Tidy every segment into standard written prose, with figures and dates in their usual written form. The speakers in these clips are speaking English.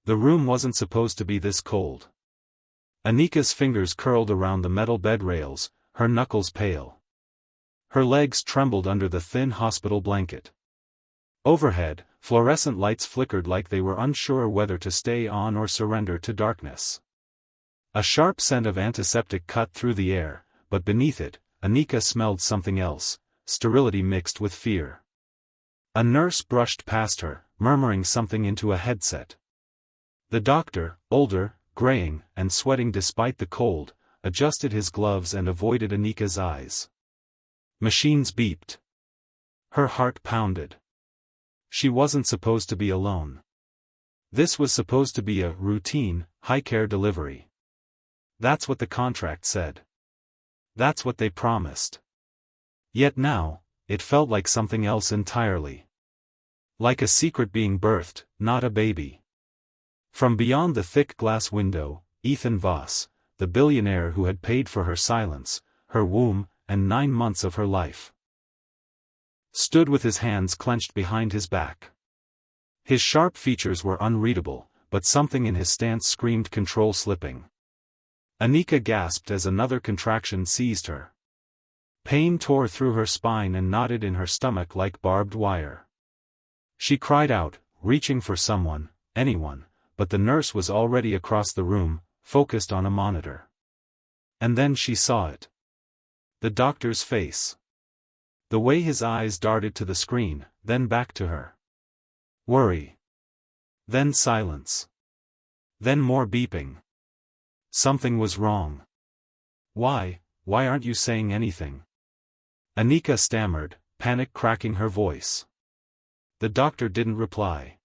The room wasn't supposed to be this cold. Anika's fingers curled around the metal bed rails, her knuckles pale. Her legs trembled under the thin hospital blanket. Overhead, fluorescent lights flickered like they were unsure whether to stay on or surrender to darkness. A sharp scent of antiseptic cut through the air, but beneath it, Anika smelled something else, sterility mixed with fear. A nurse brushed past her, murmuring something into a headset. The doctor, older, graying, and sweating despite the cold, adjusted his gloves and avoided Anika's eyes. Machines beeped. Her heart pounded. She wasn't supposed to be alone. This was supposed to be a routine, high-care delivery. That's what the contract said. That's what they promised. Yet now, it felt like something else entirely. Like a secret being birthed, not a baby. From beyond the thick glass window, Ethan Voss, the billionaire who had paid for her silence, her womb, and 9 months of her life, stood with his hands clenched behind his back. His sharp features were unreadable, but something in his stance screamed control slipping. Anika gasped as another contraction seized her. Pain tore through her spine and knotted in her stomach like barbed wire. She cried out, reaching for someone, anyone, but the nurse was already across the room, focused on a monitor. And then she saw it. The doctor's face. The way his eyes darted to the screen, then back to her. Worry. Then silence. Then more beeping. Something was wrong. Why aren't you saying anything? Anika stammered, panic cracking her voice. The doctor didn't reply.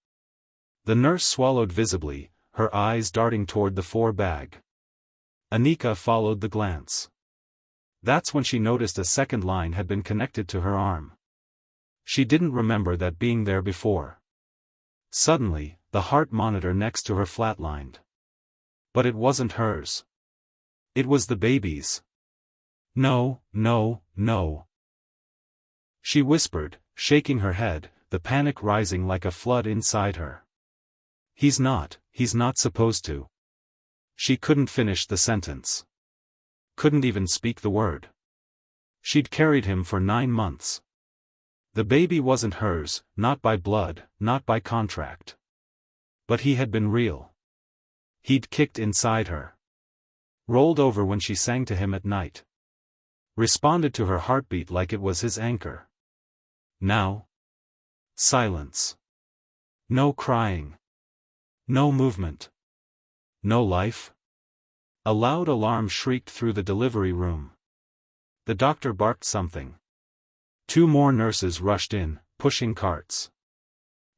The nurse swallowed visibly, her eyes darting toward the 4-bag. Anika followed the glance. That's when she noticed a second line had been connected to her arm. She didn't remember that being there before. Suddenly, the heart monitor next to her flatlined. But it wasn't hers. It was the baby's. No, no, no. She whispered, shaking her head, the panic rising like a flood inside her. He's not supposed to. She couldn't finish the sentence. Couldn't even speak the word. She'd carried him for 9 months. The baby wasn't hers, not by blood, not by contract. But he had been real. He'd kicked inside her. Rolled over when she sang to him at night. Responded to her heartbeat like it was his anchor. Now? Silence. No crying. No movement. No life. A loud alarm shrieked through the delivery room. The doctor barked something. 2 more nurses rushed in, pushing carts.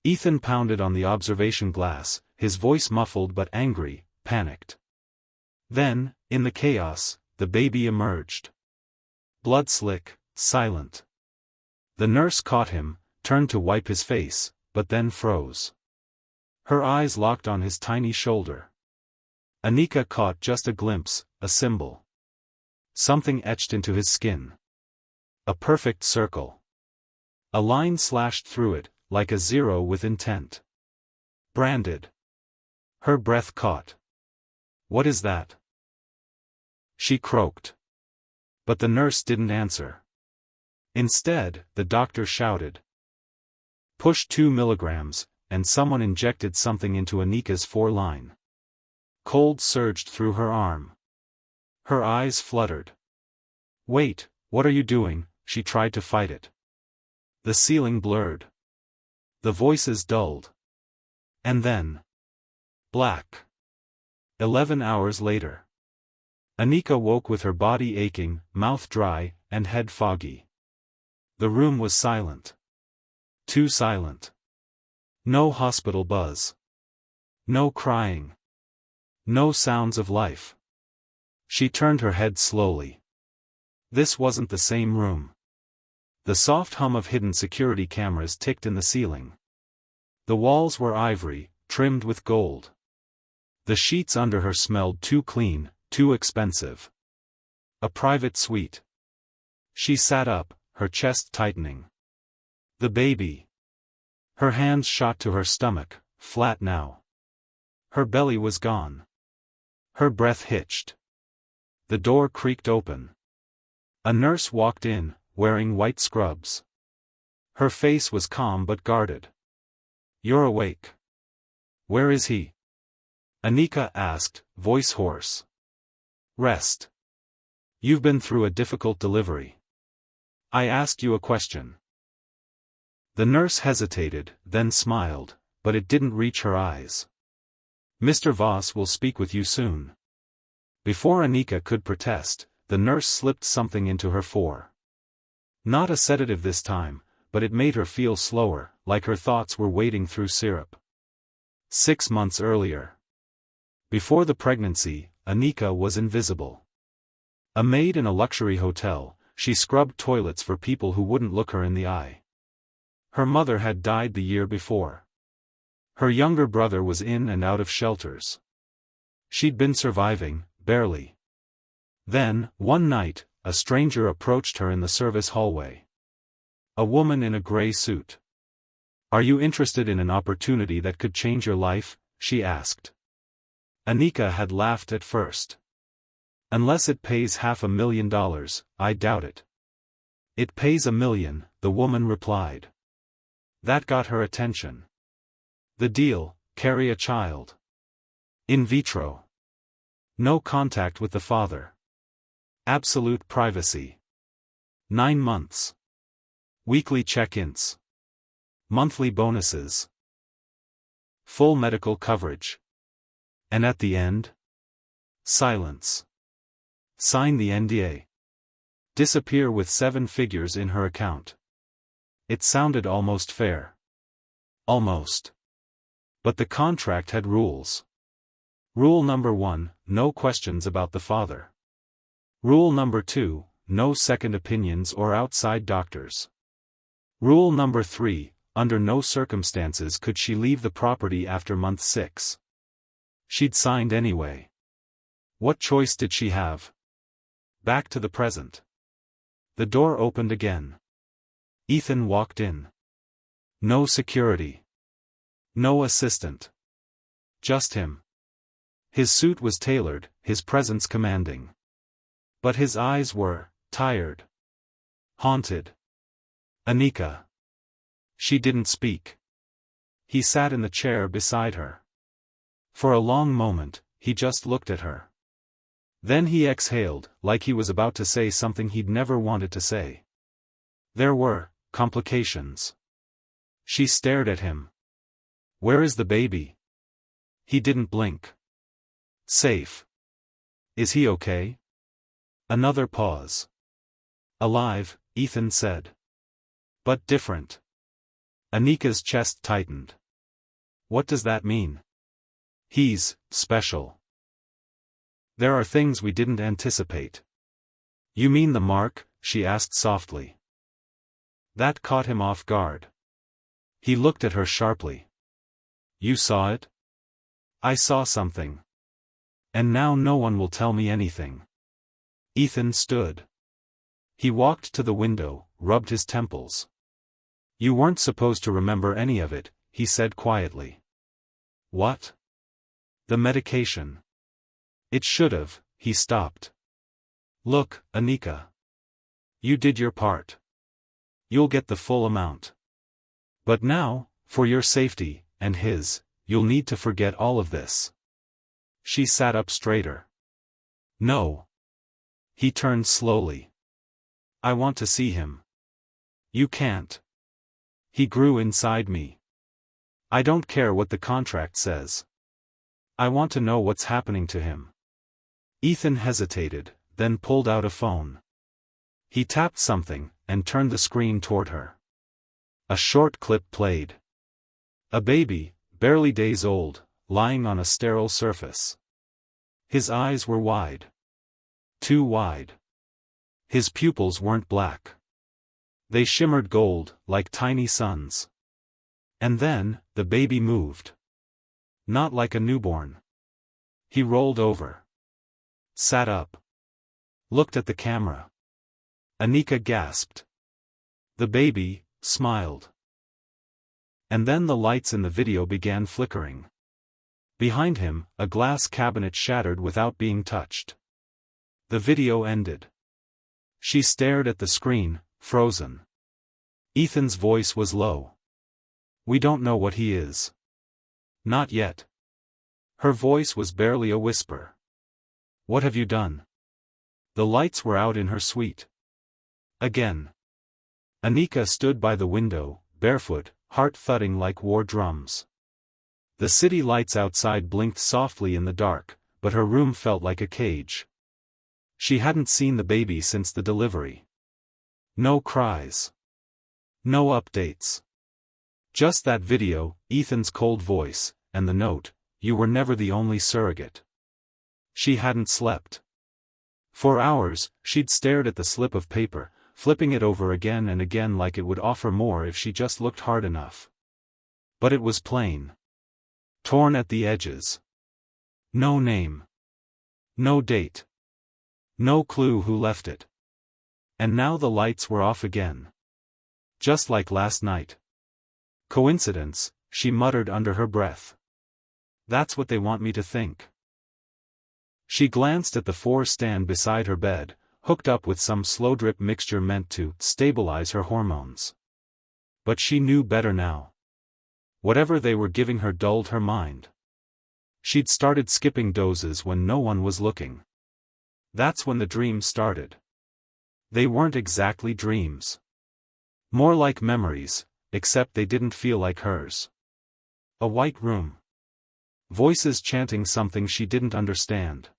Ethan pounded on the observation glass, his voice muffled but angry, panicked. Then, in the chaos, the baby emerged. Blood slick, silent. The nurse caught him, turned to wipe his face, but then froze. Her eyes locked on his tiny shoulder. Anika caught just a glimpse, a symbol. Something etched into his skin. A perfect circle. A line slashed through it, like a 0 with intent. Branded. Her breath caught. What is that? She croaked. But the nurse didn't answer. Instead, the doctor shouted. Push 2 milligrams, and someone injected something into Anika's 4-line. Cold surged through her arm. Her eyes fluttered. Wait, what are you doing? She tried to fight it. The ceiling blurred. The voices dulled. And then. Black. 11 hours later. Anika woke with her body aching, mouth dry, and head foggy. The room was silent. Too silent. No hospital buzz. No crying. No sounds of life. She turned her head slowly. This wasn't the same room. The soft hum of hidden security cameras ticked in the ceiling. The walls were ivory, trimmed with gold. The sheets under her smelled too clean, too expensive. A private suite. She sat up, her chest tightening. The baby. Her hands shot to her stomach, flat now. Her belly was gone. Her breath hitched. The door creaked open. A nurse walked in, wearing white scrubs. Her face was calm but guarded. "You're awake. Where is he?" Anika asked, voice hoarse. "Rest. You've been through a difficult delivery. I asked you a question." The nurse hesitated, then smiled, but it didn't reach her eyes. "Mr. Voss will speak with you soon." Before Anika could protest, the nurse slipped something into her fore. Not a sedative this time, but it made her feel slower, like her thoughts were wading through syrup. 6 months earlier. Before the pregnancy, Anika was invisible. A maid in a luxury hotel, she scrubbed toilets for people who wouldn't look her in the eye. Her mother had died the year before. Her younger brother was in and out of shelters. She'd been surviving, barely. Then, one night, a stranger approached her in the service hallway. A woman in a gray suit. "Are you interested in an opportunity that could change your life?" she asked. Anika had laughed at first. "Unless it pays $500,000, I doubt it." "It pays $1 million," the woman replied. That got her attention. The deal: carry a child. In vitro. No contact with the father. Absolute privacy. 9 months. Weekly check-ins. Monthly bonuses. Full medical coverage. And at the end? Silence. Sign the NDA. Disappear with 7 figures in her account. It sounded almost fair. Almost. But the contract had rules. Rule number 1, no questions about the father. Rule number 2, no second opinions or outside doctors. Rule number 3, under no circumstances could she leave the property after month 6. She'd signed anyway. What choice did she have? Back to the present. The door opened again. Ethan walked in. No security. No assistant. Just him. His suit was tailored, his presence commanding. But his eyes were tired. Haunted. Anika. She didn't speak. He sat in the chair beside her. For a long moment, he just looked at her. Then he exhaled, like he was about to say something he'd never wanted to say. There were complications. She stared at him. "Where is the baby?" He didn't blink. "Safe. Is he okay?" Another pause. "Alive," Ethan said. "But different." Anika's chest tightened. "What does that mean?" "He's special. There are things we didn't anticipate." "You mean the mark?" she asked softly. That caught him off guard. He looked at her sharply. "You saw it?" "I saw something. And now no one will tell me anything." Ethan stood. He walked to the window, rubbed his temples. "You weren't supposed to remember any of it," he said quietly. "What?" "The medication." "It should've," he stopped. "Look, Anika. You did your part. You'll get the full amount. But now, for your safety, and his, you'll need to forget all of this." She sat up straighter. "No." He turned slowly. "I want to see him." "You can't." "He grew inside me. I don't care what the contract says. I want to know what's happening to him." Ethan hesitated, then pulled out a phone. He tapped something, and turned the screen toward her. A short clip played. A baby, barely days old, lying on a sterile surface. His eyes were wide. Too wide. His pupils weren't black. They shimmered gold, like tiny suns. And then, the baby moved. Not like a newborn. He rolled over. Sat up. Looked at the camera. Anika gasped. The baby smiled. And then the lights in the video began flickering. Behind him, a glass cabinet shattered without being touched. The video ended. She stared at the screen, frozen. Ethan's voice was low. "We don't know what he is." "Not yet." Her voice was barely a whisper. "What have you done?" The lights were out in her suite. Again. Anika stood by the window, barefoot, heart thudding like war drums. The city lights outside blinked softly in the dark, but her room felt like a cage. She hadn't seen the baby since the delivery. No cries. No updates. Just that video, Ethan's cold voice, and the note, "You were never the only surrogate." She hadn't slept. For hours, she'd stared at the slip of paper, flipping it over again and again like it would offer more if she just looked hard enough. But it was plain. Torn at the edges. No name. No date. No clue who left it. And now the lights were off again. Just like last night. Coincidence, she muttered under her breath. That's what they want me to think. She glanced at the stand beside her bed, hooked up with some slow-drip mixture meant to stabilize her hormones. But she knew better now. Whatever they were giving her dulled her mind. She'd started skipping doses when no one was looking. That's when the dreams started. They weren't exactly dreams. More like memories, except they didn't feel like hers. A white room. Voices chanting something she didn't understand.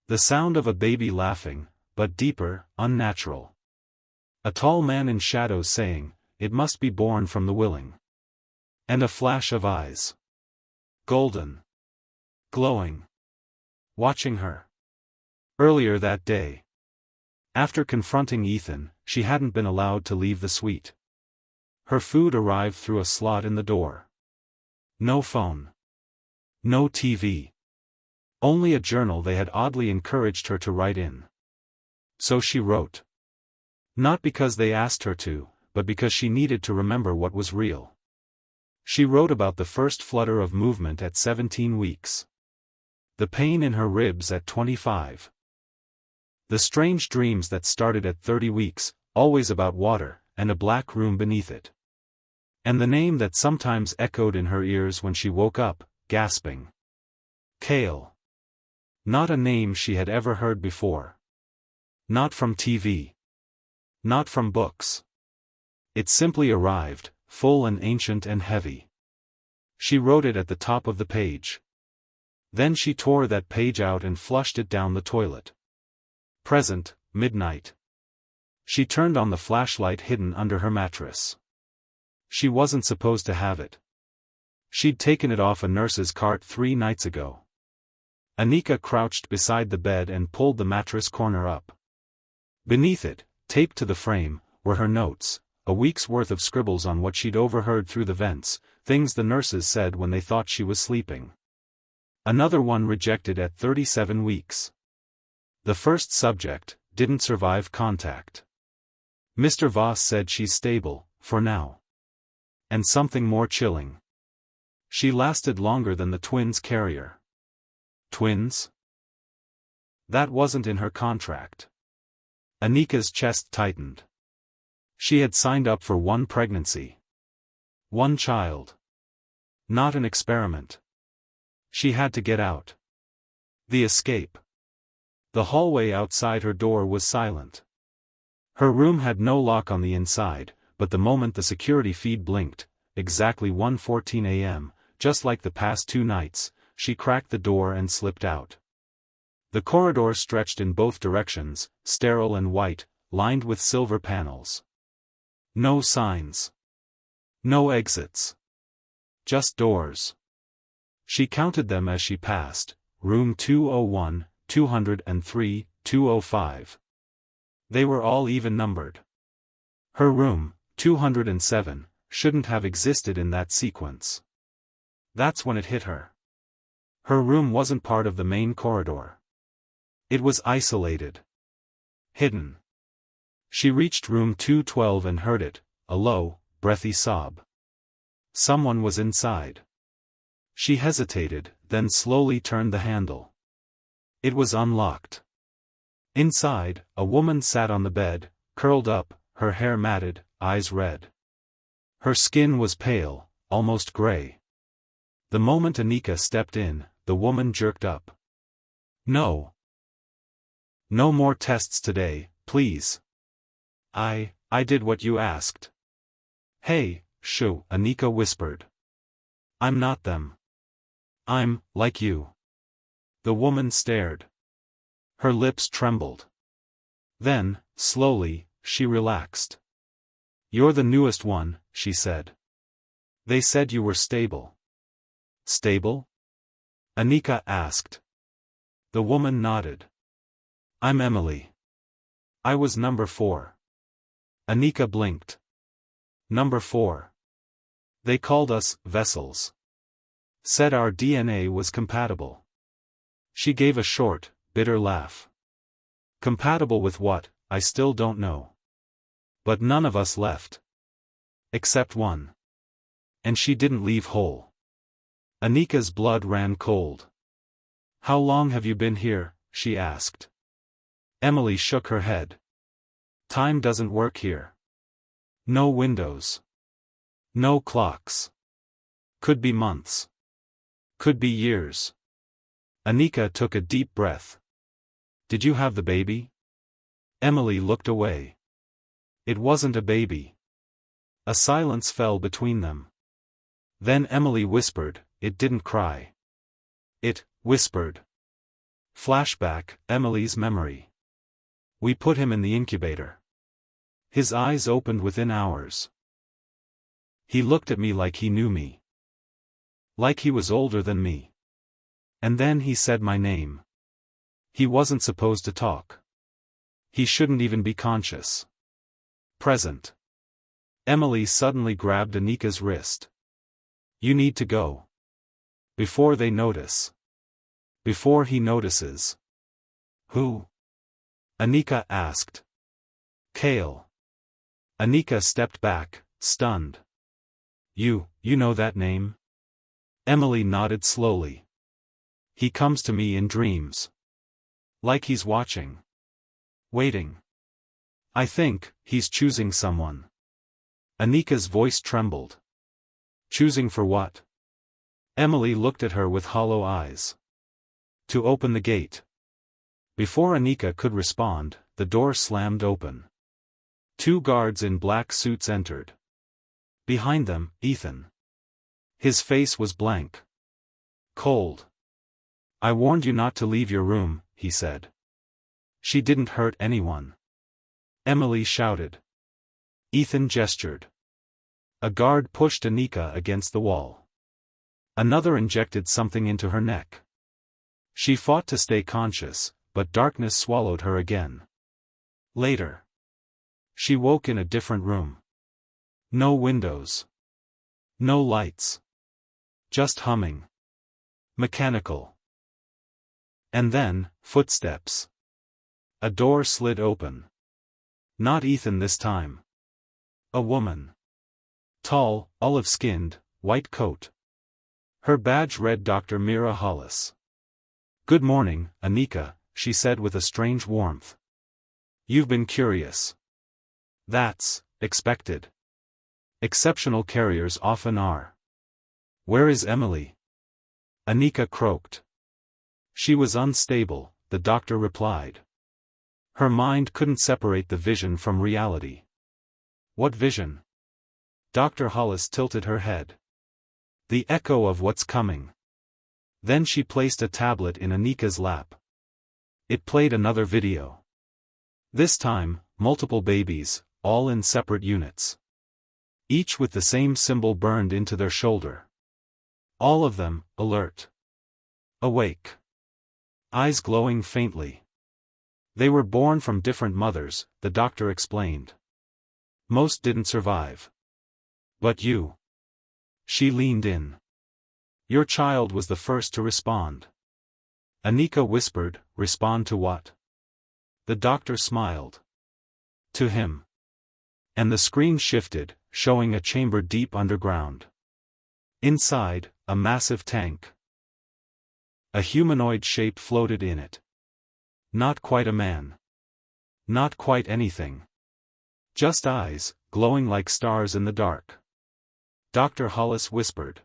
The sound of a baby laughing, but deeper, unnatural. A tall man in shadows saying, "It must be born from the willing." And a flash of eyes. Golden. Glowing. Watching her. Earlier that day. After confronting Ethan, she hadn't been allowed to leave the suite. Her food arrived through a slot in the door. No phone. No TV. Only a journal they had oddly encouraged her to write in. So she wrote. Not because they asked her to, but because she needed to remember what was real. She wrote about the first flutter of movement at 17 weeks. The pain in her ribs at 25. The strange dreams that started at 30 weeks, always about water, and a black room beneath it. And the name that sometimes echoed in her ears when she woke up, gasping. Kale. Not a name she had ever heard before. Not from TV. Not from books. It simply arrived, full and ancient and heavy. She wrote it at the top of the page. Then she tore that page out and flushed it down the toilet. Present, midnight. She turned on the flashlight hidden under her mattress. She wasn't supposed to have it. She'd taken it off a nurse's cart 3 nights ago. Anika crouched beside the bed and pulled the mattress corner up. Beneath it, taped to the frame, were her notes, a week's worth of scribbles on what she'd overheard through the vents, things the nurses said when they thought she was sleeping. Another one rejected at 37 weeks. The first subject didn't survive contact. Mr. Voss said she's stable, for now. And something more chilling. She lasted longer than the twins' carrier. Twins? That wasn't in her contract. Anika's chest tightened. She had signed up for 1 pregnancy. 1 child. Not an experiment. She had to get out. The escape. The hallway outside her door was silent. Her room had no lock on the inside, but the moment the security feed blinked, exactly 1:14 a.m., just like the past 2 nights, she cracked the door and slipped out. The corridor stretched in both directions, sterile and white, lined with silver panels. No signs. No exits. Just doors. She counted them as she passed, room 201, 203, 205. They were all even numbered. Her room, 207, shouldn't have existed in that sequence. That's when it hit her. Her room wasn't part of the main corridor. It was isolated. Hidden. She reached room 212 and heard it, a low, breathy sob. Someone was inside. She hesitated, then slowly turned the handle. It was unlocked. Inside, a woman sat on the bed, curled up, her hair matted, eyes red. Her skin was pale, almost gray. The moment Anika stepped in, the woman jerked up. No. No more tests today, please. I did what you asked. Hey, shoo, Anika whispered. I'm not them. I'm, like you. The woman stared. Her lips trembled. Then, slowly, she relaxed. You're the newest one, she said. They said you were stable. Stable? Anika asked. The woman nodded. I'm Emily. I was number 4. Anika blinked. Number 4. They called us vessels. Said our DNA was compatible. She gave a short, bitter laugh. Compatible with what, I still don't know. But none of us left. Except one. And she didn't leave whole. Anika's blood ran cold. How long have you been here? She asked. Emily shook her head. Time doesn't work here. No windows. No clocks. Could be months. Could be years. Anika took a deep breath. Did you have the baby? Emily looked away. It wasn't a baby. A silence fell between them. Then Emily whispered, it didn't cry. It whispered. Flashback, Emily's memory. We put him in the incubator. His eyes opened within hours. He looked at me like he knew me. Like he was older than me. And then he said my name. He wasn't supposed to talk. He shouldn't even be conscious. Present. Emily suddenly grabbed Anika's wrist. You need to go. Before they notice. Before he notices. Who? Anika asked. Kale. Anika stepped back, stunned. You know that name? Emily nodded slowly. He comes to me in dreams. Like he's watching. Waiting. I think, he's choosing someone. Anika's voice trembled. Choosing for what? Emily looked at her with hollow eyes. To open the gate. Before Anika could respond, the door slammed open. 2 guards in black suits entered. Behind them, Ethan. His face was blank. Cold. I warned you not to leave your room, he said. She didn't hurt anyone. Emily shouted. Ethan gestured. A guard pushed Anika against the wall. Another injected something into her neck. She fought to stay conscious, but darkness swallowed her again. Later. She woke in a different room. No windows. No lights. Just humming. Mechanical. And then, footsteps. A door slid open. Not Ethan this time. A woman. Tall, olive-skinned, white coat. Her badge read Dr. Mira Hollis. Good morning, Anika, she said with a strange warmth. You've been curious. That's expected. Exceptional carriers often are. Where is Emily? Anika croaked. She was unstable, the doctor replied. Her mind couldn't separate the vision from reality. What vision? Dr. Hollis tilted her head. The echo of what's coming. Then she placed a tablet in Anika's lap. It played another video. This time, multiple babies, all in separate units. Each with the same symbol burned into their shoulder. All of them, alert. Awake. Eyes glowing faintly. They were born from different mothers, the doctor explained. Most didn't survive. But you. She leaned in. Your child was the first to respond. Anika whispered, respond to what? The doctor smiled. To him. And the screen shifted, showing a chamber deep underground. Inside, a massive tank. A humanoid shape floated in it. Not quite a man. Not quite anything. Just eyes, glowing like stars in the dark. Dr. Hollis whispered.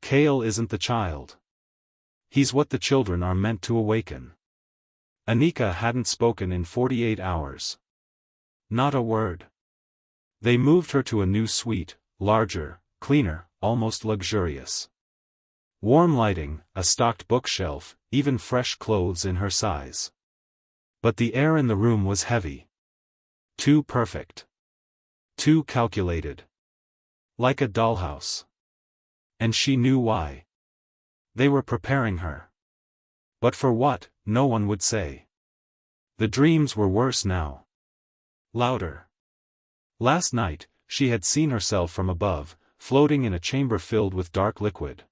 Cale isn't the child. He's what the children are meant to awaken. Anika hadn't spoken in 48 hours. Not a word. They moved her to a new suite, larger, cleaner, almost luxurious. Warm lighting, a stocked bookshelf, even fresh clothes in her size. But the air in the room was heavy. Too perfect. Too calculated. Like a dollhouse. And she knew why. They were preparing her. But for what, no one would say. The dreams were worse now. Louder. Last night, she had seen herself from above, floating in a chamber filled with dark liquid.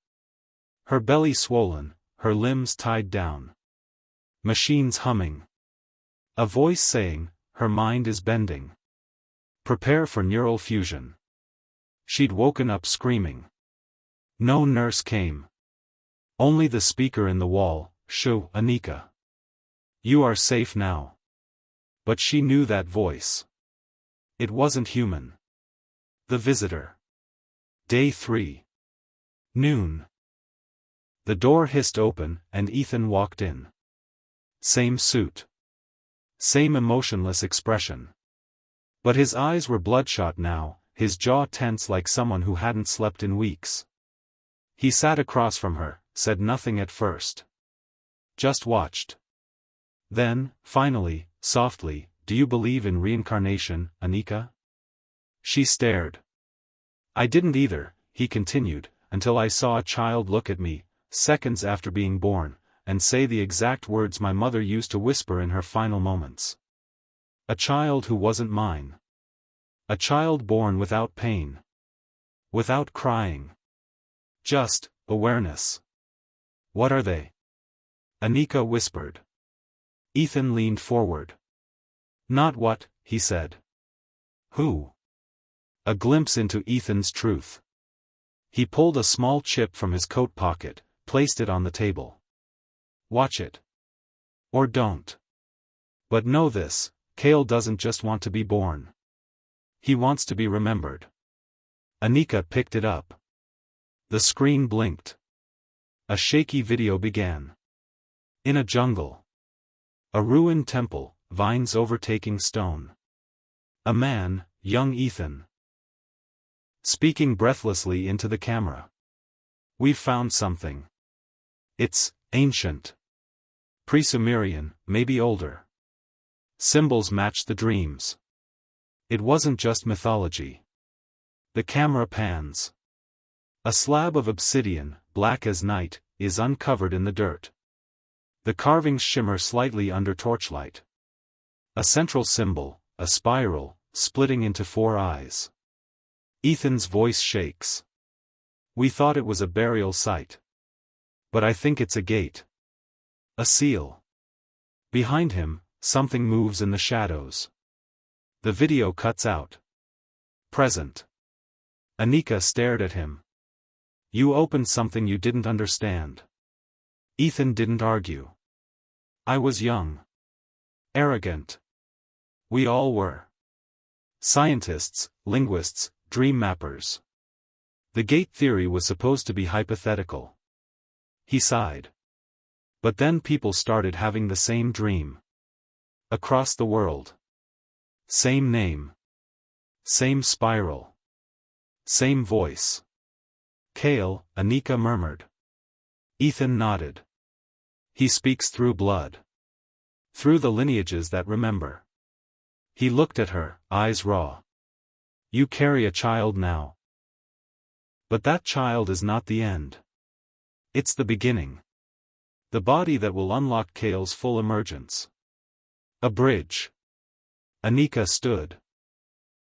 Her belly swollen, her limbs tied down. Machines humming. A voice saying, her mind is bending. Prepare for neural fusion. She'd woken up screaming. No nurse came. Only the speaker in the wall, "Shoo, Anika. You are safe now." But she knew that voice. It wasn't human. The visitor. Day 3. Noon. The door hissed open, and Ethan walked in. Same suit. Same emotionless expression. But his eyes were bloodshot now, his jaw tense like someone who hadn't slept in weeks. He sat across from her, said nothing at first. Just watched. Then, finally, softly, "Do you believe in reincarnation, Anika?" She stared. "I didn't either," he continued, "until I saw a child look at me, seconds after being born, and say the exact words my mother used to whisper in her final moments. A child who wasn't mine. A child born without pain. Without crying. Just awareness." "What are they?" Anika whispered. Ethan leaned forward. "Not what," he said. "Who?" A glimpse into Ethan's truth. He pulled a small chip from his coat pocket, placed it on the table. "Watch it. Or don't. But know this, Cale doesn't just want to be born. He wants to be remembered." Anika picked it up. The screen blinked. A shaky video began. In a jungle. A ruined temple, vines overtaking stone. A man, young Ethan. Speaking breathlessly into the camera. "We've found something. It's ancient. Pre-Sumerian, maybe older. Symbols match the dreams. It wasn't just mythology." The camera pans. A slab of obsidian, black as night, is uncovered in the dirt. The carvings shimmer slightly under torchlight. A central symbol, a spiral, splitting into 4 eyes. Ethan's voice shakes. "We thought it was a burial site. But I think it's a gate. A seal." Behind him, something moves in the shadows. The video cuts out. Present. Anika stared at him. "You opened something you didn't understand." Ethan didn't argue. "I was young. Arrogant. We all were. Scientists, linguists, dream mappers. The gate theory was supposed to be hypothetical." He sighed. "But then people started having the same dream. Across the world. Same name. Same spiral. Same voice." "Cale," Anika murmured. Ethan nodded. "He speaks through blood. Through the lineages that remember." He looked at her, eyes raw. "You carry a child now. But that child is not the end. It's the beginning. The body that will unlock Cale's full emergence. A bridge." Anika stood.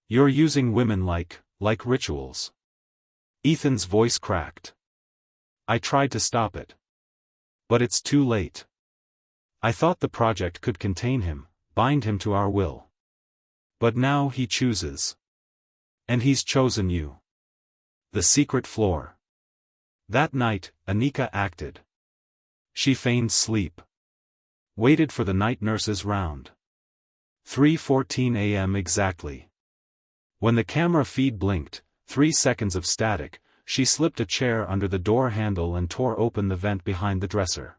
"You're using women like rituals." Ethan's voice cracked. "I tried to stop it. But it's too late. I thought the project could contain him, bind him to our will. But now he chooses. And he's chosen you. The secret floor. That night, Anika acted. She feigned sleep. Waited for the night nurse's round. 3:14 a.m. exactly. When the camera feed blinked, 3 seconds of static, she slipped a chair under the door handle and tore open the vent behind the dresser.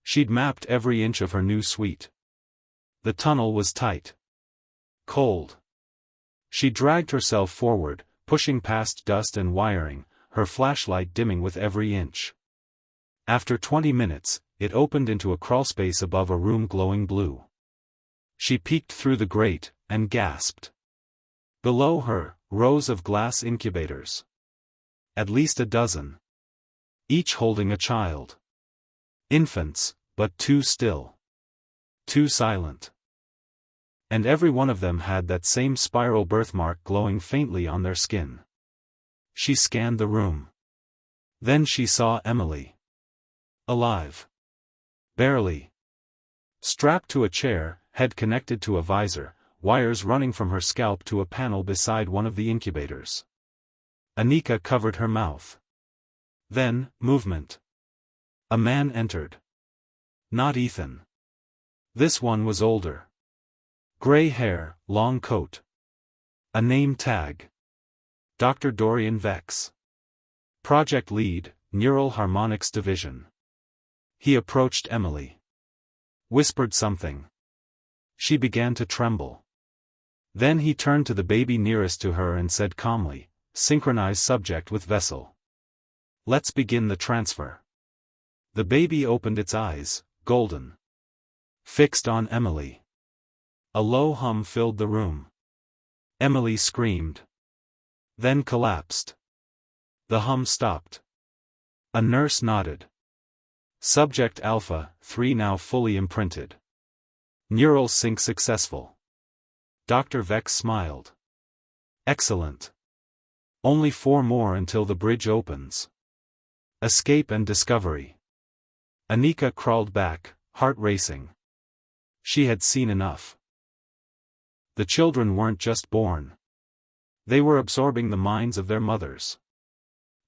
She'd mapped every inch of her new suite. The tunnel was tight. Cold. She dragged herself forward, pushing past dust and wiring, her flashlight dimming with every inch. After 20 minutes, it opened into a crawlspace above a room glowing blue. She peeked through the grate, and gasped. Below her, rows of glass incubators. At least a dozen. Each holding a child. Infants, but too still. Too silent. And every one of them had that same spiral birthmark glowing faintly on their skin. She scanned the room. Then she saw Emily. Alive. Barely. Strapped to a chair, head connected to a visor, wires running from her scalp to a panel beside one of the incubators. Anika covered her mouth. Then, movement. A man entered. Not Ethan. This one was older. Gray hair, long coat. A name tag. Dr. Dorian Vex. Project lead, Neural Harmonics Division. He approached Emily. Whispered something. She began to tremble. Then he turned to the baby nearest to her and said calmly, "Synchronize subject with vessel. Let's begin the transfer." The baby opened its eyes, golden. Fixed on Emily. A low hum filled the room. Emily screamed. Then collapsed. The hum stopped. A nurse nodded. Subject Alpha 3 now fully imprinted. Neural sync successful. Dr. Vex smiled. Excellent. Only 4 more until the bridge opens. Escape and discovery. Anika crawled back, heart racing. She had seen enough. The children weren't just born. They were absorbing the minds of their mothers.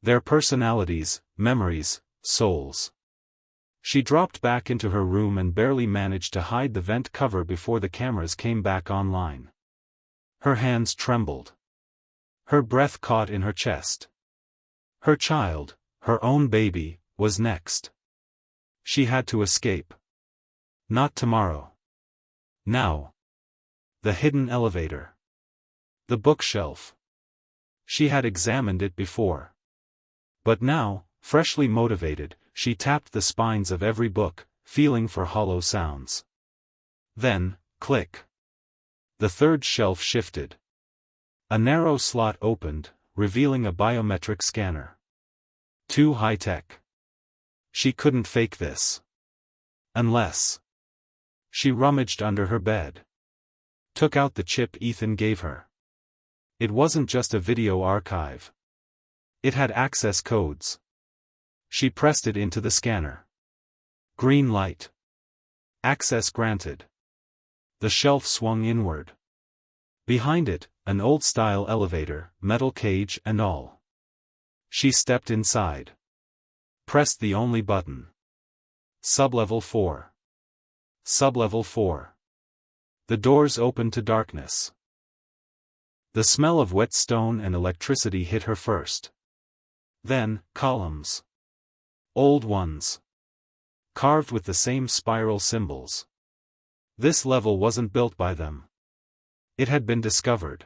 Their personalities, memories, souls. She dropped back into her room and barely managed to hide the vent cover before the cameras came back online. Her hands trembled. Her breath caught in her chest. Her child, her own baby, was next. She had to escape. Not tomorrow. Now. The hidden elevator. The bookshelf. She had examined it before. But now, freshly motivated, she tapped the spines of every book, feeling for hollow sounds. Then, click. The third shelf shifted. A narrow slot opened, revealing a biometric scanner. Too high-tech. She couldn't fake this. Unless. She rummaged under her bed. Took out the chip Ethan gave her. It wasn't just a video archive. It had access codes. She pressed it into the scanner. Green light. Access granted. The shelf swung inward. Behind it, an old-style elevator, metal cage and all. She stepped inside. Pressed the only button. Sublevel 4. Sublevel 4. The doors opened to darkness. The smell of wet stone and electricity hit her first. Then, columns. Old ones. Carved with the same spiral symbols. This level wasn't built by them. It had been discovered.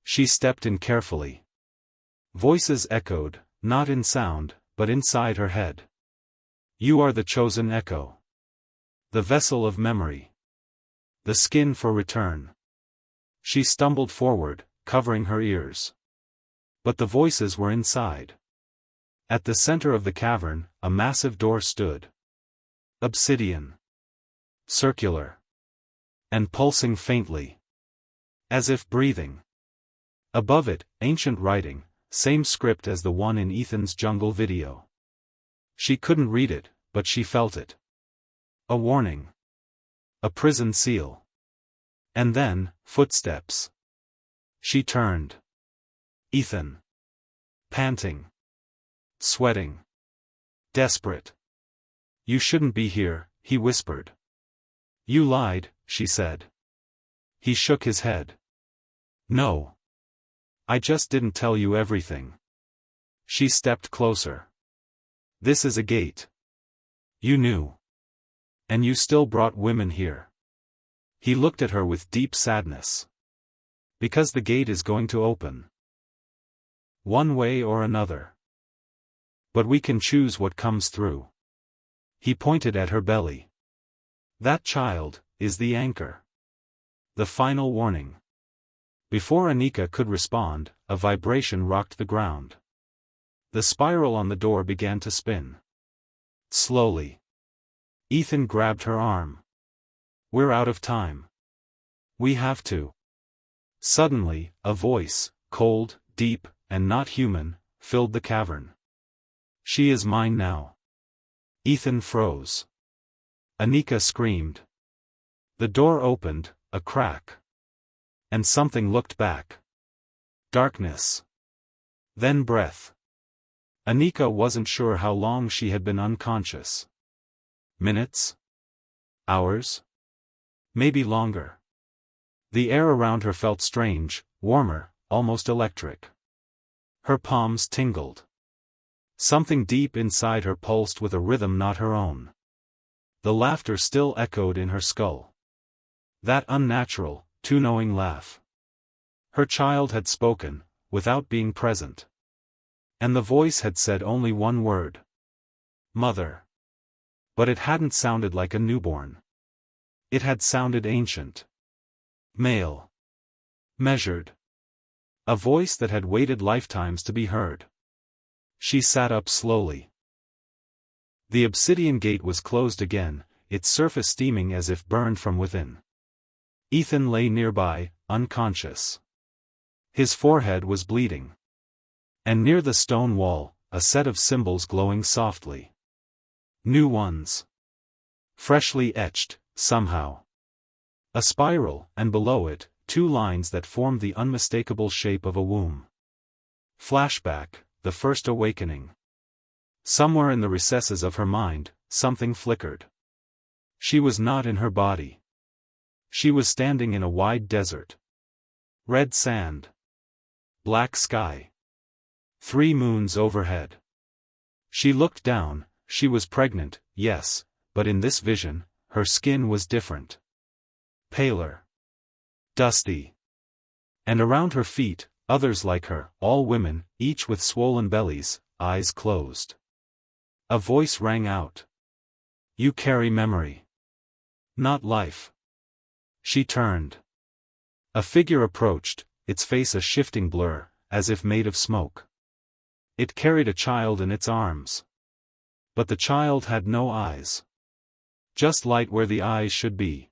She stepped in carefully. Voices echoed, not in sound, but inside her head. You are the chosen echo. The vessel of memory. The skin for return. She stumbled forward, covering her ears. But the voices were inside. At the center of the cavern, a massive door stood. Obsidian. Circular. And pulsing faintly. As if breathing. Above it, ancient writing, same script as the one in Ethan's jungle video. She couldn't read it, but she felt it. A warning. A prison seal. And then, footsteps. She turned. Ethan. Panting. sweating. Desperate. You shouldn't be here, he whispered. You lied, she said. He shook his head. No. I just didn't tell you everything. She stepped closer. This is a gate. You knew. And you still brought women here. He looked at her with deep sadness. Because the gate is going to open. One way or another. But we can choose what comes through. He pointed at her belly. That child is the anchor. The final warning. Before Anika could respond, a vibration rocked the ground. The spiral on the door began to spin. Slowly. Ethan grabbed her arm. We're out of time. We have to. Suddenly, a voice, cold, deep, and not human, filled the cavern. She is mine now. Ethan froze. Anika screamed. The door opened, a crack. And something looked back. Darkness. Then breath. Anika wasn't sure how long she had been unconscious. Minutes? Hours? Maybe longer. The air around her felt strange, warmer, almost electric. Her palms tingled. Something deep inside her pulsed with a rhythm not her own. The laughter still echoed in her skull. That unnatural, too knowing laugh. Her child had spoken, without being present. And the voice had said only one word. Mother. But it hadn't sounded like a newborn. It had sounded ancient. Male. Measured. A voice that had waited lifetimes to be heard. She sat up slowly. The obsidian gate was closed again, its surface steaming as if burned from within. Ethan lay nearby, unconscious. His forehead was bleeding. And near the stone wall, a set of symbols glowing softly. New ones. Freshly etched, somehow. A spiral, and below it, two lines that formed the unmistakable shape of a womb. Flashback, the first awakening. Somewhere in the recesses of her mind, something flickered. She was not in her body. She was standing in a wide desert. Red sand. Black sky. 3 moons overhead. She looked down. She was pregnant, yes, but in this vision, her skin was different. Paler. Dusty. And around her feet, others like her, all women, each with swollen bellies, eyes closed. A voice rang out. You carry memory. Not life. She turned. A figure approached, its face a shifting blur, as if made of smoke. It carried a child in its arms. But the child had no eyes. Just light where the eyes should be.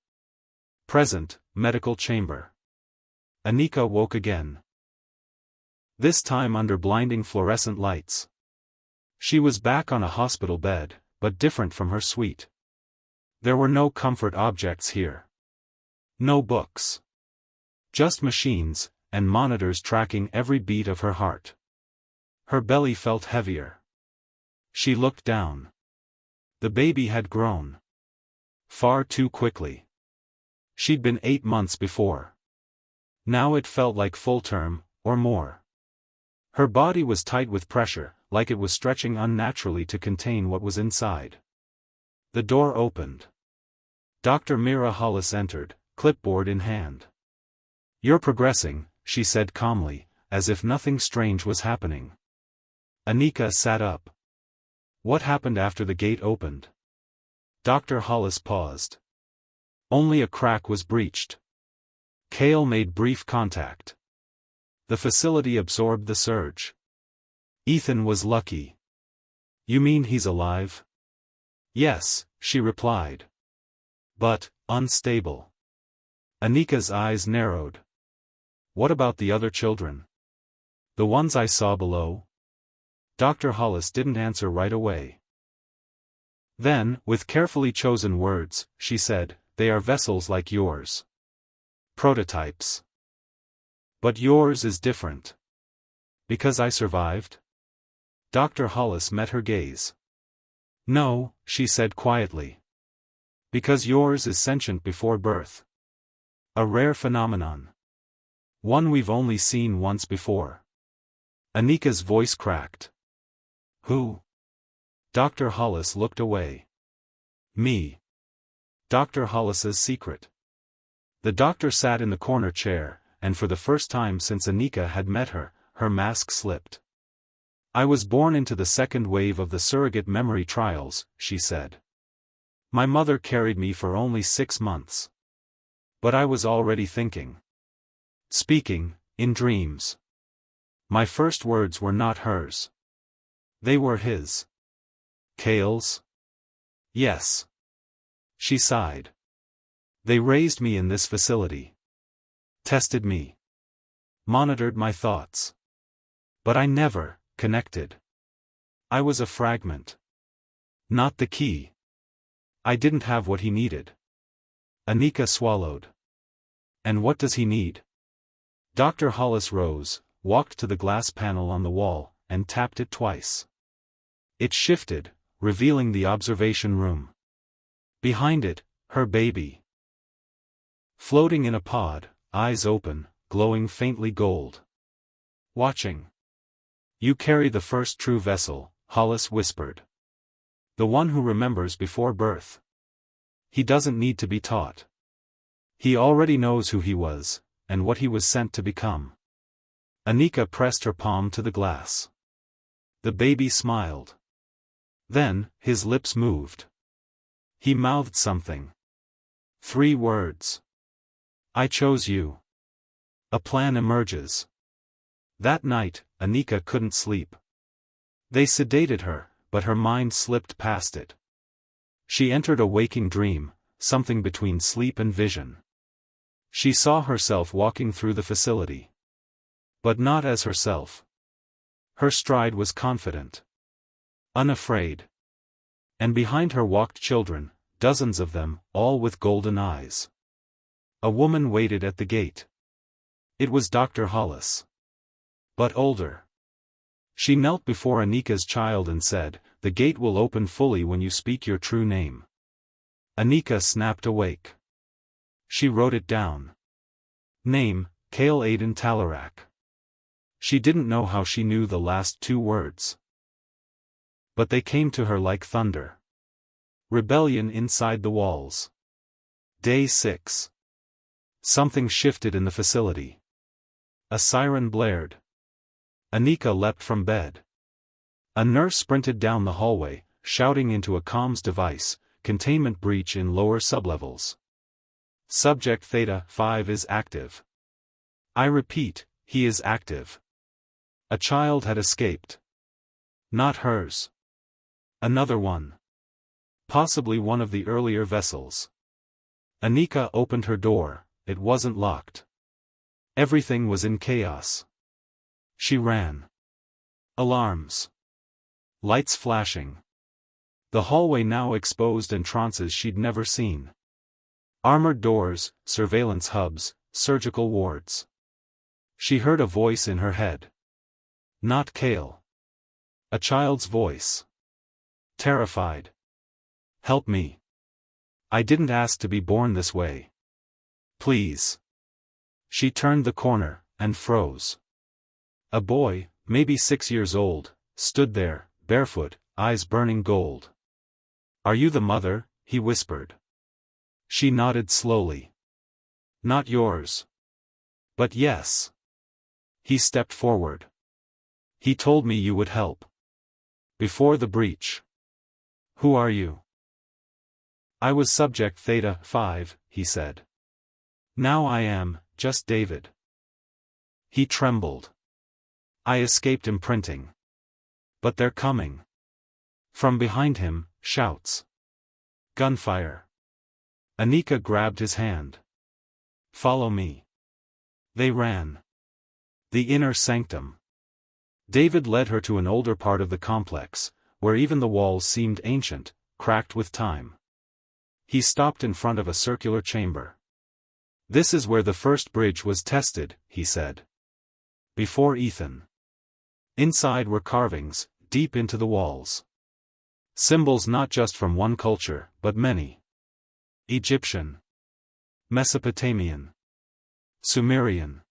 Present, medical chamber. Anika woke again. This time under blinding fluorescent lights. She was back on a hospital bed, but different from her suite. There were no comfort objects here. No books. Just machines, and monitors tracking every beat of her heart. Her belly felt heavier. She looked down. The baby had grown. Far too quickly. She'd been 8 months before. Now it felt like full term, or more. Her body was tight with pressure, like it was stretching unnaturally to contain what was inside. The door opened. Dr. Mira Hollis entered, clipboard in hand. You're progressing, she said calmly, as if nothing strange was happening. Anika sat up. What happened after the gate opened? Dr. Hollis paused. Only a crack was breached. Kale made brief contact. The facility absorbed the surge. Ethan was lucky. You mean he's alive? Yes, she replied. But, unstable. Anika's eyes narrowed. What about the other children? The ones I saw below? Dr. Hollis didn't answer right away. Then, with carefully chosen words, she said, they are vessels like yours. Prototypes. But yours is different. Because I survived? Dr. Hollis met her gaze. No, she said quietly. Because yours is sentient before birth. A rare phenomenon. One we've only seen once before. Anika's voice cracked. Who? Dr. Hollis looked away. Me. Dr. Hollis's secret. The doctor sat in the corner chair, and for the first time since Anika had met her, her mask slipped. I was born into the second wave of the surrogate memory trials, she said. My mother carried me for only 6 months. But I was already thinking. Speaking, in dreams. My first words were not hers. They were his. Cale's? Yes. She sighed. They raised me in this facility. Tested me. Monitored my thoughts. But I never connected. I was a fragment. Not the key. I didn't have what he needed. Anika swallowed. And what does he need? Dr. Hollis rose, walked to the glass panel on the wall, and tapped it twice. It shifted, revealing the observation room. Behind it, her baby. Floating in a pod, eyes open, glowing faintly gold. Watching. You carry the first true vessel, Hollis whispered. The one who remembers before birth. He doesn't need to be taught. He already knows who he was, and what he was sent to become. Anika pressed her palm to the glass. The baby smiled. Then, his lips moved. He mouthed something. 3 words. I chose you. A plan emerges. That night, Anika couldn't sleep. They sedated her, but her mind slipped past it. She entered a waking dream, something between sleep and vision. She saw herself walking through the facility. But not as herself. Her stride was confident. Unafraid. And behind her walked children, dozens of them, all with golden eyes. A woman waited at the gate. It was Dr. Hollis. But older. She knelt before Anika's child and said, "The gate will open fully when you speak your true name." Anika snapped awake. She wrote it down. Name, Cale Aiden Talarak. She didn't know how she knew the last 2 words. But they came to her like thunder. Rebellion inside the walls. Day 6. Something shifted in the facility. A siren blared. Anika leapt from bed. A nurse sprinted down the hallway, shouting into a comms device, "Containment breach in lower sublevels. Subject Theta 5 is active." I repeat, he is active. A child had escaped. Not hers. Another one. Possibly one of the earlier vessels. Anika opened her door, it wasn't locked. Everything was in chaos. She ran. Alarms. Lights flashing. The hallway now exposed entrances she'd never seen. Armored doors, surveillance hubs, surgical wards. She heard a voice in her head. Not Cale. A child's voice. Terrified. Help me. I didn't ask to be born this way. Please. She turned the corner, and froze. A boy, maybe 6 years old, stood there, barefoot, eyes burning gold. "Are you the mother?" he whispered. She nodded slowly. "Not yours." "But yes." He stepped forward. "He told me you would help. Before the breach." "Who are you?" "I was Subject Theta 5, he said. "Now I am, just David." He trembled. "I escaped imprinting. But they're coming." From behind him, shouts. Gunfire. Anika grabbed his hand. "Follow me." They ran. The inner sanctum. David led her to an older part of the complex, where even the walls seemed ancient, cracked with time. He stopped in front of a circular chamber. "This is where the first bridge was tested," he said. "Before Ethan." Inside were carvings, deep into the walls. Symbols not just from one culture, but many. Egyptian, Mesopotamian, Sumerian,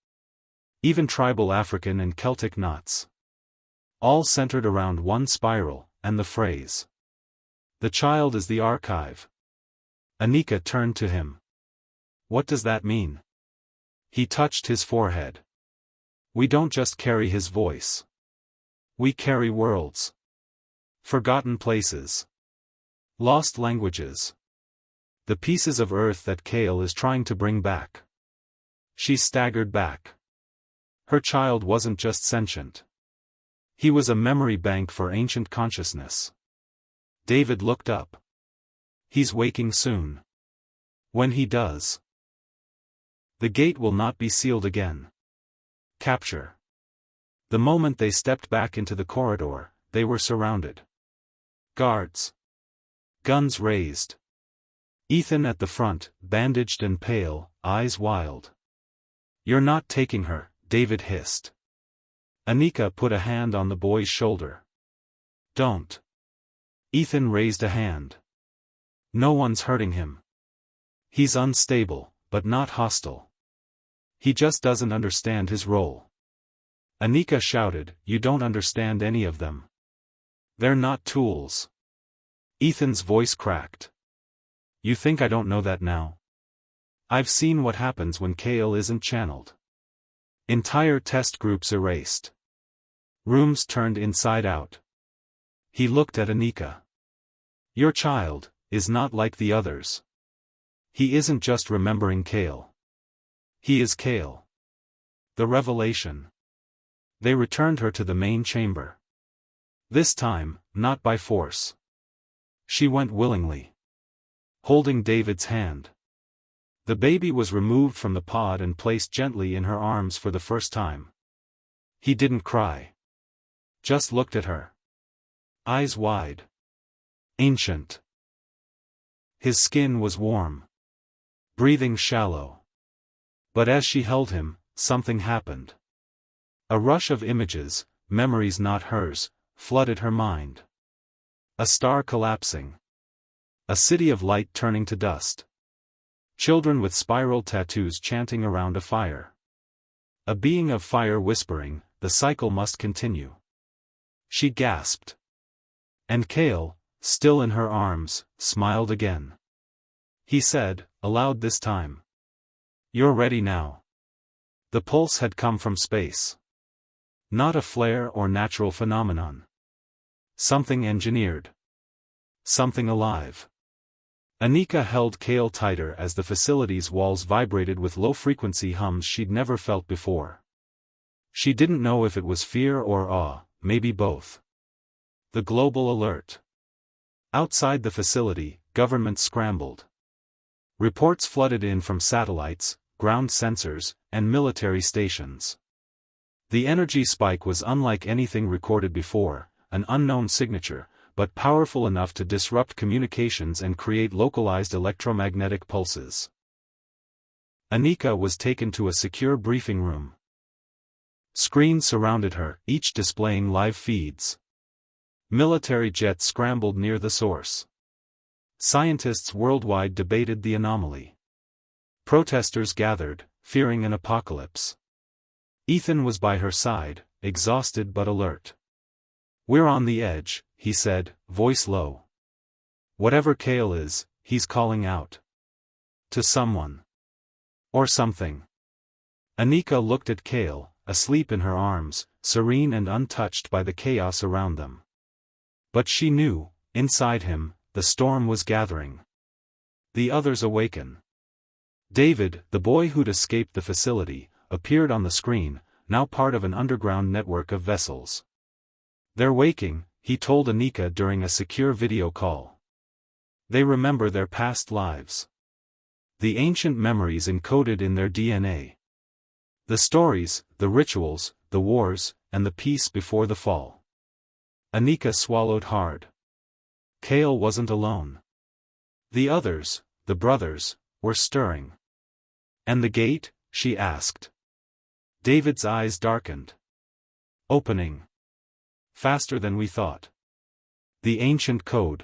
even tribal African and Celtic knots. All centered around one spiral, and the phrase, "The child is the archive." Anika turned to him. "What does that mean?" He touched his forehead. "We don't just carry his voice. We carry worlds. Forgotten places. Lost languages. The pieces of earth that Kale is trying to bring back." She staggered back. Her child wasn't just sentient. He was a memory bank for ancient consciousness. David looked up. "He's waking soon. When he does, the gate will not be sealed again." Capture. The moment they stepped back into the corridor, they were surrounded. Guards. Guns raised. Ethan at the front, bandaged and pale, eyes wild. "You're not taking her," David hissed. Anika put a hand on the boy's shoulder. "Don't." Ethan raised a hand. "No one's hurting him. He's unstable, but not hostile. He just doesn't understand his role." Anika shouted, "You don't understand any of them. They're not tools." Ethan's voice cracked. "You think I don't know that now? I've seen what happens when Kale isn't channeled. Entire test groups erased. Rooms turned inside out." He looked at Anika. "Your child is not like the others. He isn't just remembering Kale. He is Kale." The revelation. They returned her to the main chamber. This time, not by force. She went willingly. Holding David's hand. The baby was removed from the pod and placed gently in her arms for the first time. He didn't cry. Just looked at her. Eyes wide. Ancient. His skin was warm. Breathing shallow. But as she held him, something happened. A rush of images, memories not hers, flooded her mind. A star collapsing. A city of light turning to dust. Children with spiral tattoos chanting around a fire. A being of fire whispering, "The cycle must continue." She gasped. And Kale, still in her arms, smiled again. He said, aloud this time, "You're ready now." The pulse had come from space. Not a flare or natural phenomenon. Something engineered. Something alive. Anika held Kale tighter as the facility's walls vibrated with low-frequency hums she'd never felt before. She didn't know if it was fear or awe, maybe both. The global alert. Outside the facility, government scrambled. Reports flooded in from satellites, ground sensors, and military stations. The energy spike was unlike anything recorded before, an unknown signature, but powerful enough to disrupt communications and create localized electromagnetic pulses. Anika was taken to a secure briefing room. Screens surrounded her, each displaying live feeds. Military jets scrambled near the source. Scientists worldwide debated the anomaly. Protesters gathered, fearing an apocalypse. Ethan was by her side, exhausted but alert. "We're on the edge," he said, voice low. "Whatever Kale is, he's calling out. To someone. Or something." Anika looked at Kale, asleep in her arms, serene and untouched by the chaos around them. But she knew, inside him, the storm was gathering. The others awaken. David, the boy who'd escaped the facility, appeared on the screen, now part of an underground network of vessels. "They're waking," he told Anika during a secure video call. "They remember their past lives. The ancient memories encoded in their DNA. The stories, the rituals, the wars, and the peace before the fall." Anika swallowed hard. Kale wasn't alone. The others, the brothers, were stirring. "And the gate?" she asked. David's eyes darkened. "Opening. faster than we thought. The ancient code.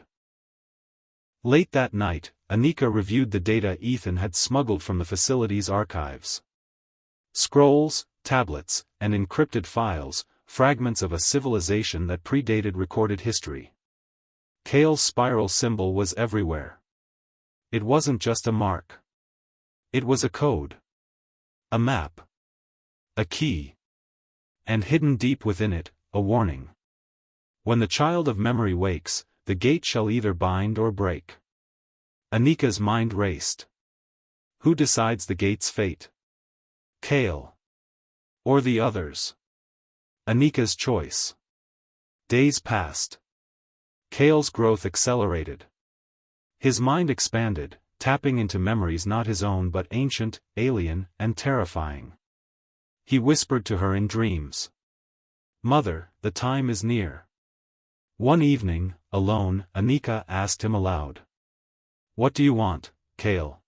Late that night, Anika reviewed the data Ethan had smuggled from the facility's archives. Scrolls, tablets, and encrypted files, fragments of a civilization that predated recorded history. Kale's spiral symbol was everywhere. It wasn't just a mark. It was a code. A map. A key. And hidden deep within it, a warning. When the child of memory wakes, the gate shall either bind or break. Anika's mind raced. Who decides the gate's fate? Kale. Or the others? Anika's choice. Days passed. Kale's growth accelerated. His mind expanded, tapping into memories not his own but ancient, alien, and terrifying. He whispered to her in dreams. "Mother, the time is near." One evening, alone, Anika asked him aloud. "What do you want, Kale?"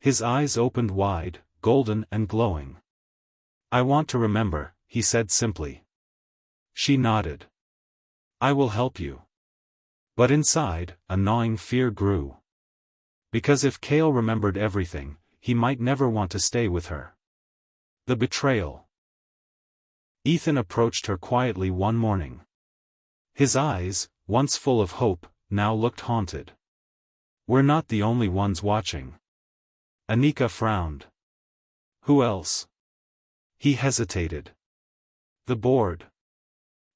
His eyes opened wide, golden and glowing. "I want to remember," he said simply. She nodded. "I will help you." But inside, a gnawing fear grew. Because if Kale remembered everything, he might never want to stay with her. The betrayal. Ethan approached her quietly one morning. His eyes, once full of hope, now looked haunted. "We're not the only ones watching." Anika frowned. "Who else?" He hesitated. "The board.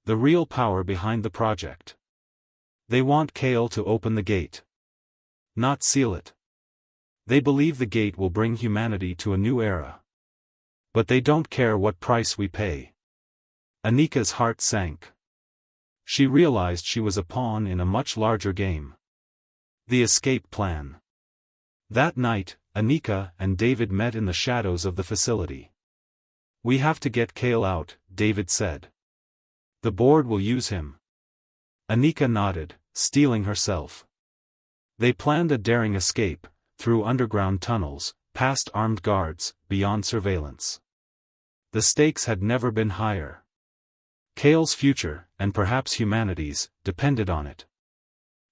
The real power behind the project. They want Kale to open the gate. Not seal it. They believe the gate will bring humanity to a new era. But they don't care what price we pay." Anika's heart sank. She realized she was a pawn in a much larger game. The escape plan. That night, Anika and David met in the shadows of the facility. "We have to get Kale out," David said. "The board will use him." Anika nodded, steeling herself. They planned a daring escape, through underground tunnels, past armed guards, beyond surveillance. The stakes had never been higher. Kale's future, and perhaps humanity's, depended on it.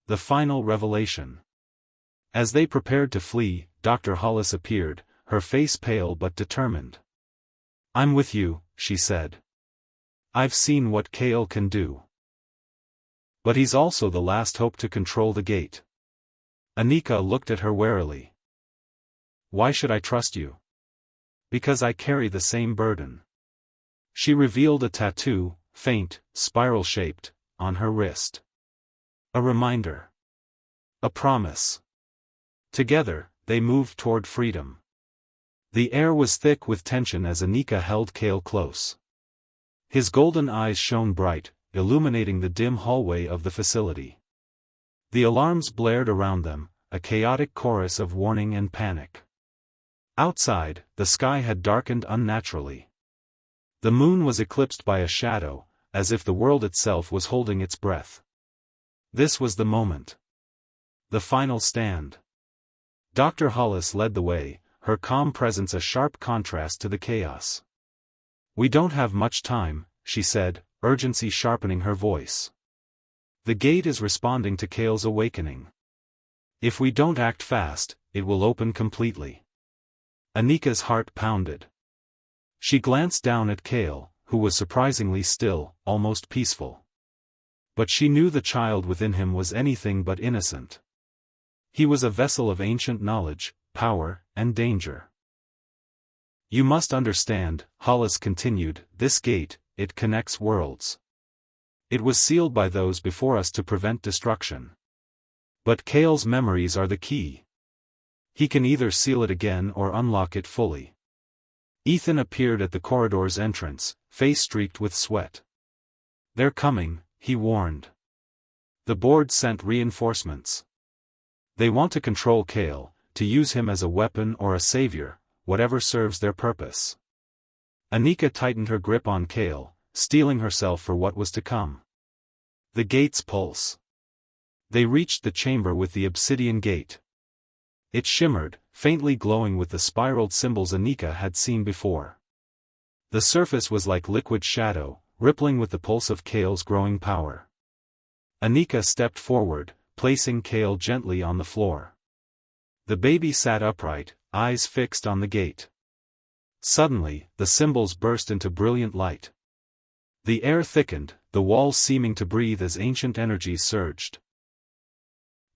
The final revelation. As they prepared to flee, Dr. Hollis appeared, her face pale but determined. "I'm with you," she said. "I've seen what Kale can do. But he's also the last hope to control the gate." Anika looked at her warily. "Why should I trust you?" "Because I carry the same burden." She revealed a tattoo, faint, spiral-shaped, on her wrist. A reminder. A promise. Together, they moved toward freedom. The air was thick with tension as Anika held Kale close. His golden eyes shone bright, illuminating the dim hallway of the facility. The alarms blared around them, a chaotic chorus of warning and panic. Outside, the sky had darkened unnaturally. The moon was eclipsed by a shadow, as if the world itself was holding its breath. This was the moment. The final stand. Dr. Hollis led the way, her calm presence a sharp contrast to the chaos. "We don't have much time," she said, urgency sharpening her voice. "The gate is responding to Kale's awakening. If we don't act fast, it will open completely." Anika's heart pounded. She glanced down at Kale, who was surprisingly still, almost peaceful. But she knew the child within him was anything but innocent. He was a vessel of ancient knowledge, power, and danger. "You must understand," Hollis continued, "this gate, it connects worlds. It was sealed by those before us to prevent destruction. But Kale's memories are the key. He can either seal it again or unlock it fully." Ethan appeared at the corridor's entrance, face streaked with sweat. "They're coming," he warned. "The board sent reinforcements. They want to control Kale, to use him as a weapon or a savior, whatever serves their purpose." Anika tightened her grip on Kale, steeling herself for what was to come. The gate's pulse. They reached the chamber with the obsidian gate. It shimmered, faintly glowing with the spiraled symbols Anika had seen before. The surface was like liquid shadow, rippling with the pulse of Kale's growing power. Anika stepped forward, placing Kale gently on the floor. The baby sat upright, eyes fixed on the gate. Suddenly, the symbols burst into brilliant light. The air thickened, the walls seeming to breathe as ancient energies surged.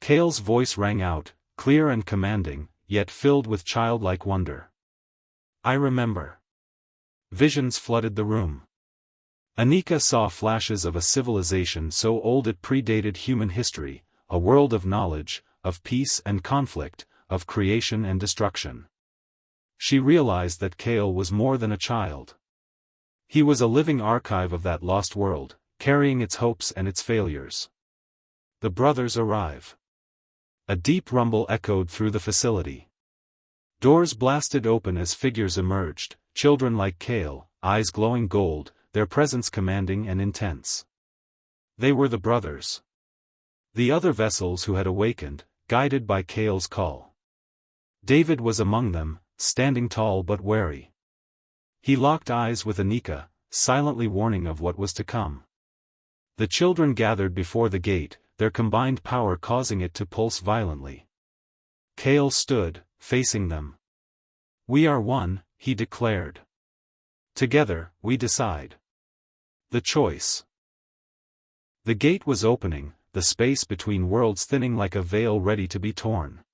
Kale's voice rang out, clear and commanding, yet filled with childlike wonder. "I remember." Visions flooded the room. Anika saw flashes of a civilization so old it predated human history, a world of knowledge, of peace and conflict, of creation and destruction. She realized that Kale was more than a child. He was a living archive of that lost world, carrying its hopes and its failures. The brothers arrive. A deep rumble echoed through the facility. Doors blasted open as figures emerged, children like Kale, eyes glowing gold, their presence commanding and intense. They were the brothers. The other vessels who had awakened, guided by Kale's call. David was among them, standing tall but wary. He locked eyes with Anika, silently warning of what was to come. The children gathered before the gate, their combined power causing it to pulse violently. Kale stood, facing them. "We are one," he declared. "Together, we decide." The choice. The gate was opening, the space between worlds thinning like a veil ready to be torn.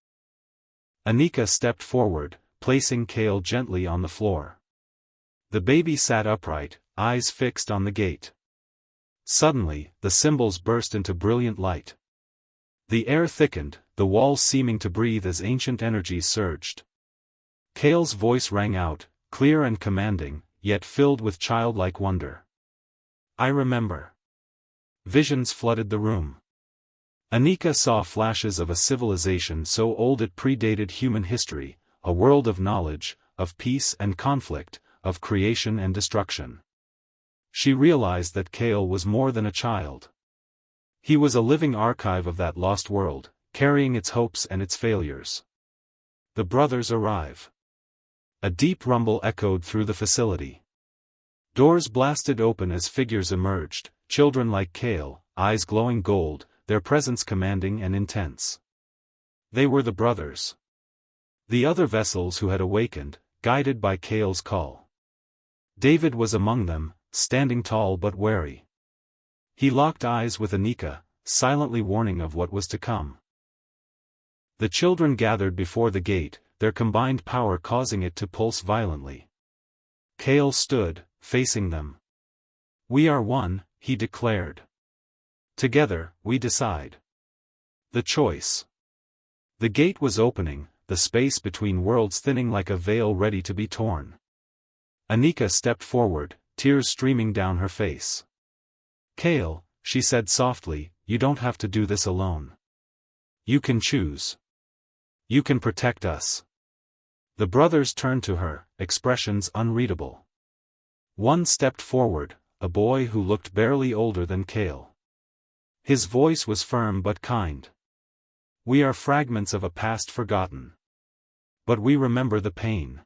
Anika stepped forward, placing Kale gently on the floor. The baby sat upright, eyes fixed on the gate. Suddenly, the symbols burst into brilliant light. The air thickened, the walls seeming to breathe as ancient energies surged. Kale's voice rang out, clear and commanding, yet filled with childlike wonder. "I remember." Visions flooded the room. Anika saw flashes of a civilization so old it predated human history, a world of knowledge, of peace and conflict, of creation and destruction. She realized that Kale was more than a child. He was a living archive of that lost world, carrying its hopes and its failures. The brothers arrive. A deep rumble echoed through the facility. Doors blasted open as figures emerged, children like Kale, eyes glowing gold, their presence commanding and intense. They were the brothers. The other vessels who had awakened, guided by Kale's call. David was among them, standing tall but wary. He locked eyes with Anika, silently warning of what was to come. The children gathered before the gate, their combined power causing it to pulse violently. Kale stood, facing them. "We are one," he declared. "Together, we decide." The choice. The gate was opening, the space between worlds thinning like a veil ready to be torn. Anika stepped forward, tears streaming down her face. "Kale," she said softly, "you don't have to do this alone. You can choose. You can protect us." The brothers turned to her, expressions unreadable. One stepped forward, a boy who looked barely older than Kale. His voice was firm but kind. "We are fragments of a past forgotten. But we remember the pain.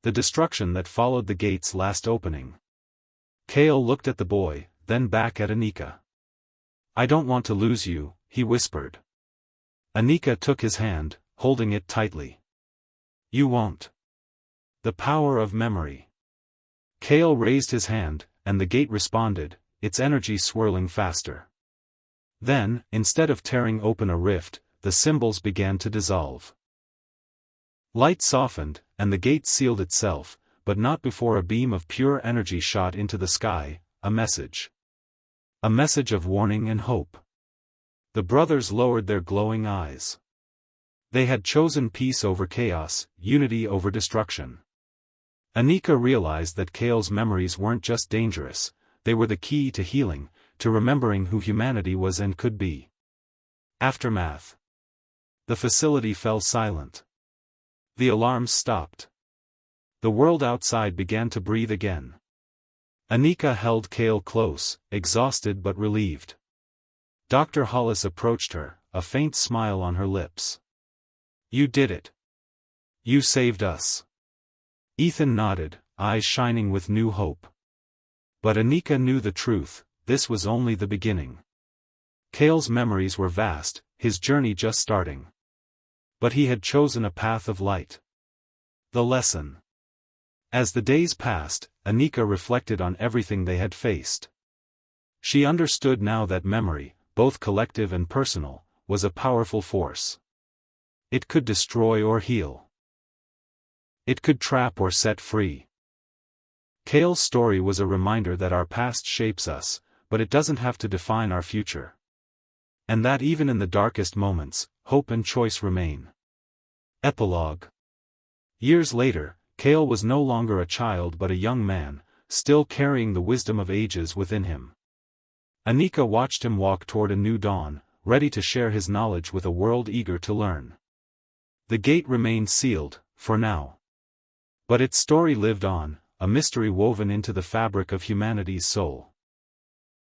The destruction that followed the gate's last opening." Kale looked at the boy, then back at Anika. "I don't want to lose you," he whispered. Anika took his hand, holding it tightly. "You won't." The power of memory. Kale raised his hand, and the gate responded, its energy swirling faster. Then, instead of tearing open a rift, the symbols began to dissolve. Light softened, and the gate sealed itself, but not before a beam of pure energy shot into the sky, a message. A message of warning and hope. The brothers lowered their glowing eyes. They had chosen peace over chaos, unity over destruction. Anika realized that Kale's memories weren't just dangerous, they were the key to healing, to remembering who humanity was and could be. Aftermath. The facility fell silent. The alarms stopped. The world outside began to breathe again. Anika held Kale close, exhausted but relieved. Dr. Hollis approached her, a faint smile on her lips. "You did it. You saved us." Ethan nodded, eyes shining with new hope. But Anika knew the truth, this was only the beginning. Cale's memories were vast, his journey just starting. But he had chosen a path of light. The lesson. As the days passed, Anika reflected on everything they had faced. She understood now that memory, both collective and personal, was a powerful force. It could destroy or heal. It could trap or set free. Cale's story was a reminder that our past shapes us, but it doesn't have to define our future. And that even in the darkest moments, hope and choice remain. Epilogue. Years later, Cale was no longer a child but a young man, still carrying the wisdom of ages within him. Anika watched him walk toward a new dawn, ready to share his knowledge with a world eager to learn. The gate remained sealed, for now. But its story lived on, a mystery woven into the fabric of humanity's soul.